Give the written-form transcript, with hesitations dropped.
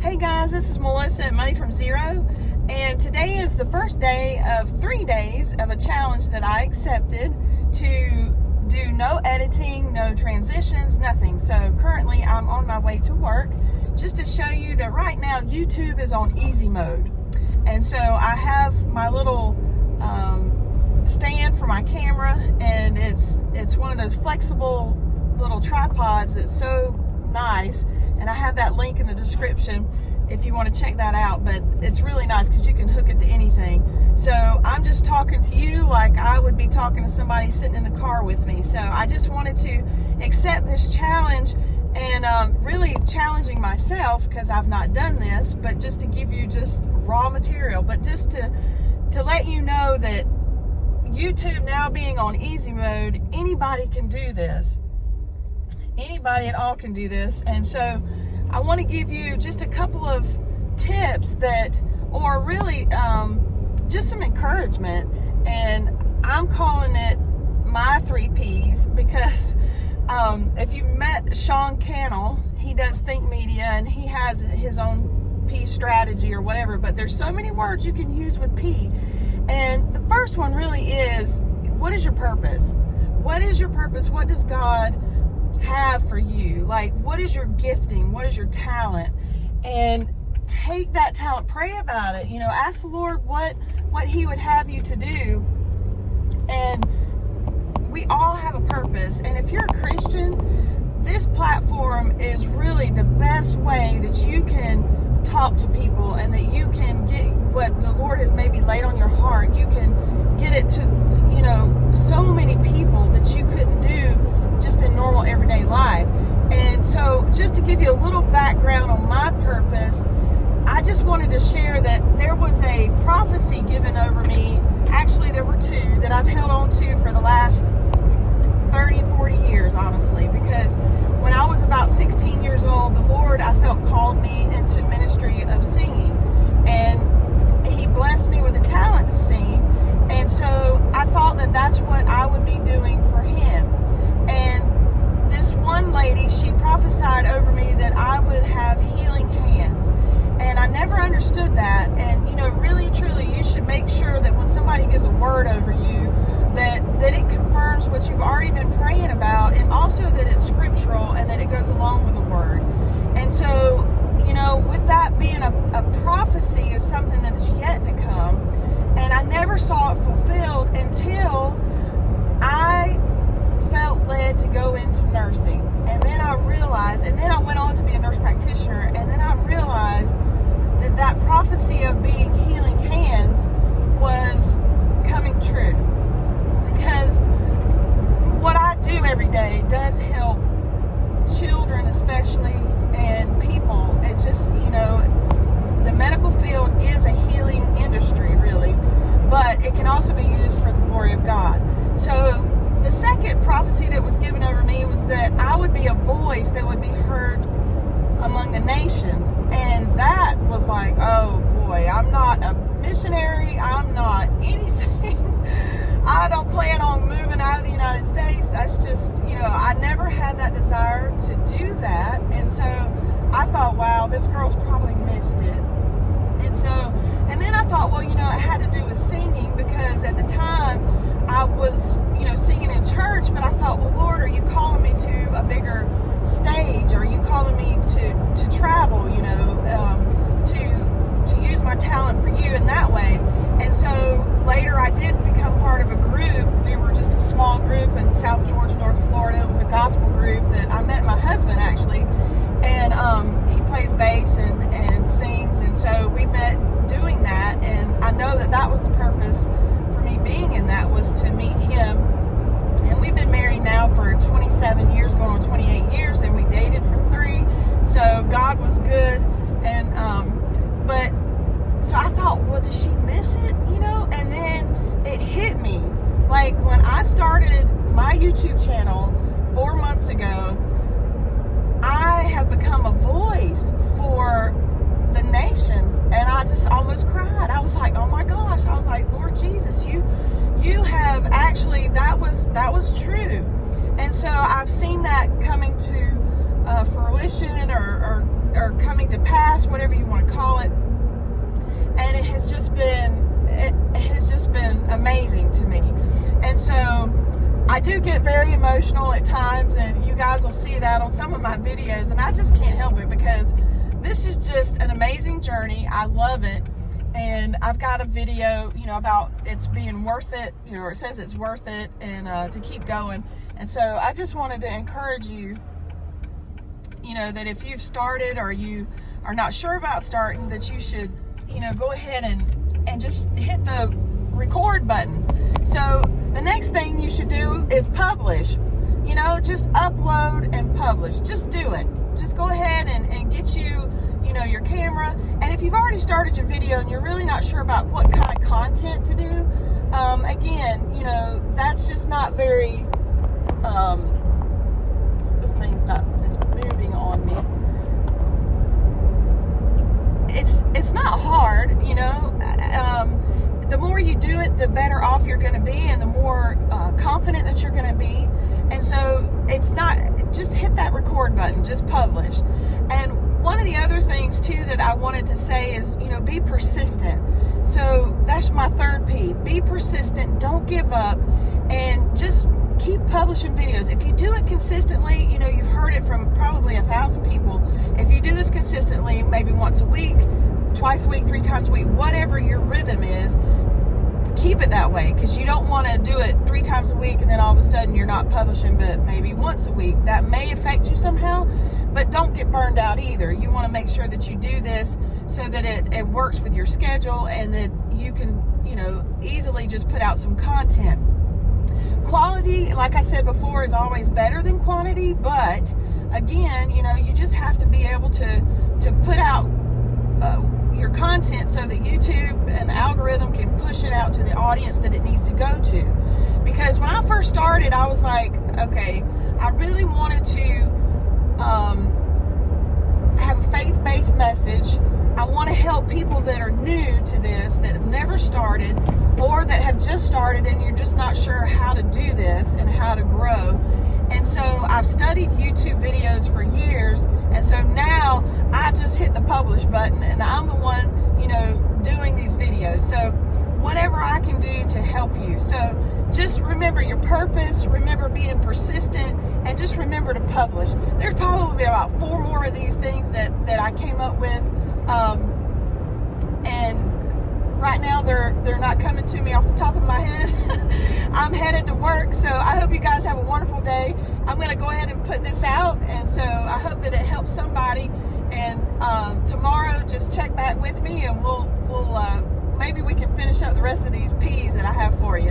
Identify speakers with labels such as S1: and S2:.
S1: Hey guys, this is Melissa at Money from Zero, and today is the first day of 3 days of a challenge that I accepted to do no editing, no transitions, nothing. So currently I'm on my way to work, just to show you that right now YouTube is on easy mode. And so I have my little stand for my camera, and it's one of those flexible little tripods that's so nice, and I have that link in the description if you want to check that out. But it's really nice because you can hook it to anything. So I'm just talking to you like I would be talking to somebody sitting in the car with me. So I just wanted to accept this challenge, and really challenging myself because I've not done this, but just to give you just raw material, but just to let you know that YouTube now being on easy mode, anybody can do this. Anybody at all can do this. And so I want to give you just a couple of tips that, or really just some encouragement, and I'm calling it my 3 Ps because if you've met Sean Cannell, he does Think Media and he has his own P strategy or whatever, but there's so many words you can use with P. And the first one really is, what is your purpose? What is your purpose? What does God have for you? Like, what is your gifting? What is your talent? And take that talent, pray about it, ask the Lord what he would have you to do. And we all have a purpose, and if you're a Christian, this platform is really the best way that you can talk to people and that you can get what the Lord has maybe laid on your heart. You can get it to so many people that you couldn't do just in normal everyday life. And so just to give you a little background on my purpose, I just wanted to share that there was a prophecy given over me. Actually, there were 2 that I've held on to for the last 30, 40 years, honestly, because when I was about 16 years old, the Lord, I felt, called me into ministry of singing, and he blessed me with a talent to sing. And so I thought that that's what I would be doing for him. And this one lady, she prophesied over me that I would have healing hands. And I never understood that. And, really, truly, you should make sure that when somebody gives a word over you, that it confirms what you've already been praying about, and also that it's scriptural and that it goes along with the word. And so, with that being a prophecy is something that is yet to come. And I never saw it fulfilled until I felt led to go into nursing. And then I realized, and then I went on to be a nurse practitioner, and then I realized that prophecy of being healing hands was coming true. Because what I do every day does help children especially, and people. It just, the medical field is a healing industry, really, but it can also be used for the glory of God. So the second prophecy that was given over me was that I would be a voice that would be heard among the nations. And that was like, oh boy, I'm not a missionary, I'm not anything. I don't plan on moving out of the United States. That's just, I never had that desire to do that. And so I thought, wow, this girl's probably missed it. And then I thought, well, it had to do with singing, because at the time I was, singing in church, but I thought, well, Lord, are you calling me to a bigger stage? Are you calling me to travel, to use my talent for you in that way? And so later I did become part of a group. We were just a small group in South Georgia, North Florida. It was a gospel group that I met my husband, actually. And he plays bass and sings. And so we met doing that. And I know that was the purpose for me being in that, was to meet him. And we've been married now for 27 years, going on 28 years. And we dated for 3. So God was good. And, but so I thought, well, does she miss it? And then it hit me. Like, when I started my YouTube channel 4 months ago, I have become a voice for the nations. And I just almost cried. I was like, oh my gosh. I was like, Lord Jesus, you have actually, that was true. And so I've seen that coming to fruition or or coming to pass, whatever you want to call it. And it has just been amazing to me. And so I do get very emotional at times, and you guys will see that on some of my videos, and I just can't help it because this is just an amazing journey. I love it. And I've got a video, about it's being worth it, or it says it's worth it, and to keep going. And so I just wanted to encourage you, that if you've started or you are not sure about starting, that you should, go ahead and just hit the record button. So the next thing you should do is publish. Just upload and publish. Just do it. Just go ahead and get your camera. And if you've already started your video and you're really not sure about what kind of content to do, again, that's just not very, this thing's not, it's moving on me. It's not hard, the more you do it, the better off you're going to be, and the more confident that you're going to be. And so it's not, just hit that record button, just publish. And one of the other things too that I wanted to say is, be persistent. So that's my third P. Be persistent, don't give up, and just keep publishing videos. If you do it consistently, you've heard it from probably 1,000 people. If you do this consistently, maybe once a week, twice a week, 3 times a week, whatever your rhythm is, keep it that way, because you don't want to do it 3 times a week and then all of a sudden you're not publishing but maybe once a week. That may affect you somehow, but don't get burned out either. You want to make sure that you do this so that it works with your schedule, and that you can easily just put out some content. Quality, like I said before, is always better than quantity, but again, you just have to be able to put out your content so that YouTube and the algorithm can push it out to the audience that it needs to go to. Because when I first started, I was like, okay, I really wanted to have a faith-based message. I want to help people that are new to this, that have never started, or that have just started and you're just not sure how to do this and how to grow. And so I've studied YouTube videos for years, and so now I just hit the publish button and I'm the one, doing these videos. So whatever I can do to help you. So just remember your purpose, remember being persistent, and just remember to publish. There's probably about 4 more of these things that I came up with, and right now they're not coming to me off the top of my head. I'm headed to work, so I hope you guys have a wonderful day. I'm going to go ahead and put this out, and so I hope that it helps somebody. And tomorrow, just check back with me, and we'll maybe we can finish up the rest of these P's that I have for you.